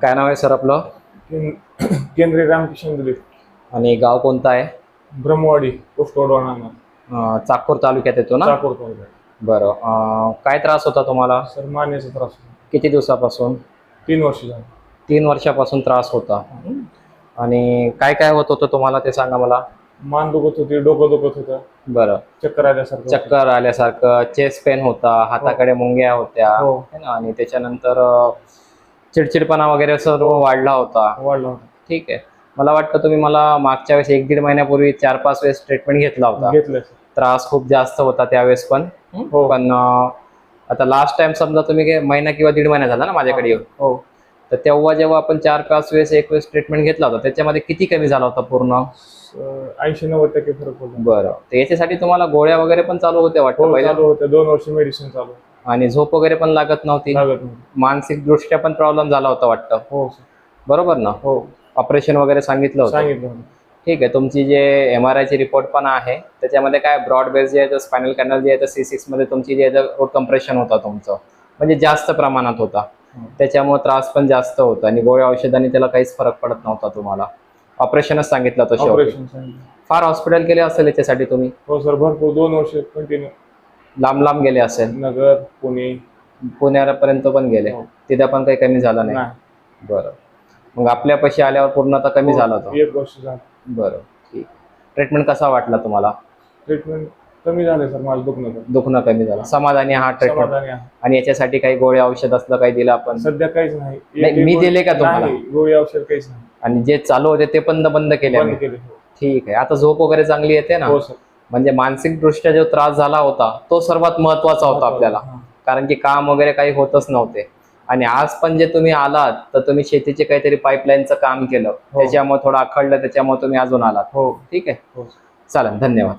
काय नाव आहे सर आपलं? केंद्रीय रामकिशन दिलीप. आणि गाव कोणतं आहे? ब्रह्मवाडी पोस्ट वडवाणा. चाकूर तालुक्यात येतो ना? चाकूर तालुका. बरं. काय त्रास होता तुम्हाला? सर मानेचा त्रास होता. किती दिवसापासून? 3 वर्ष झाली. 3 वर्षापासून त्रास होता. आणि काय काय होत होतं तुम्हाला ते सांगा मला. मान दुखत होती, डोकं दुखत होतं. बरं. चक्कर आल्यासारखं. चक्कर आल्यासारखं, चेस्ट पेन होता, हाताकडे मुंग्या होत्या है ना, आणि त्याच्यानंतर चिडचिडपणा वगैरे सर्व वाढला होता. ठीक आहे. मला वाटतं तुम्ही मला मागच्या वेळेस 1-1.5 महिन्यापूर्वी 4-5 वेळेस ट्रीटमेंट घेतला होता. घेतलं. त्रास खूप जास्त होता त्यावेळेस पण. पण आता लास्ट टाइम समजा तुम्ही महिना किंवा 1.5 महिना झाला ना माझ्याकडे येऊन. हो. तर तेव्हा जेव्हा आपण 4-5 वेळेस 1 वेळेस ट्रीटमेंट घेतला होता त्याच्यामध्ये किती कमी झाला होता पूर्ण? 80-90% फरक पडला. बरं. तर याच्यासाठी तुम्हाला गोळ्या वगैरे पण चालू होत्या वाटतं पहिल्या? चालू होत्या. 2 वर्ष मेडिसिन चालू. आणि झोप वगैरे पण लागत नव्हती? मानसिक दृष्ट्या पण प्रॉब्लेम झाला होता वाटतं? हो. बरोबर ना? हो. ऑपरेशन वगैरे सांगितलं होतं? ठीक आहे. तुमची जे MRI ची रिपोर्ट पण आहे त्याच्यामध्ये काय ब्रॉड बेस जे आहे स्पायनल कॅनल जे आहे C6 मध्ये तुमची जे रोड कम्प्रेशन होता तुमचं, म्हणजे जास्त प्रमाणात होता. त्याच्यामुळे त्रास पण जास्त होता आणि गोळ्या औषधांनी त्याला काहीच फरक पडत नव्हता तुम्हाला. ऑपरेशनच सांगितलं होतं शेवटी. फार हॉस्पिटल केले असेल याच्यासाठी तुम्ही? हो सर, भरपूर. 2 वर्ष कंटिन्यू लांब लांब गेले असेल? नगर, पुणे, पुण्यापर्यंत पण गेले. तिथं पण काही कमी झालं नाही? बरं. मग आपल्यापाशी आल्यावर पूर्णतः कमी झाला होता? 1 वर्ष झालं. बरं. ठीक. ट्रीटमेंट कसा वाटला तुम्हाला? ट्रीटमेंट कमी झालं सर, माझं दुखणं कमी झालं. समाधानी हा ट्रीटमेंट? आणि याच्यासाठी काही गोळ्या औषध असलं काही दिलं आपण? सध्या काहीच नाही. मी दिले का तुम्हाला? गोळी औषध काहीच नाही. आणि जे चालू होते ते पण बंद केले? ठीक आहे. आता झोप वगैरे चांगली येते ना? हो सर. म्हणजे मानसिक दृष्ट्या जो त्रास झाला होता तो सर्वात महत्वाचा होता आपल्याला, कारण की काम वगैरे काही होतच नव्हते. आणि आज पण जे तुम्ही आलात तर तुम्ही शेतीचे काहीतरी पाईपलाईनचं काम केलं, त्याच्यामुळे थोडं आखडलं, त्याच्यामुळे तुम्ही अजून आलात. ठीक आहे. चालेल. धन्यवाद.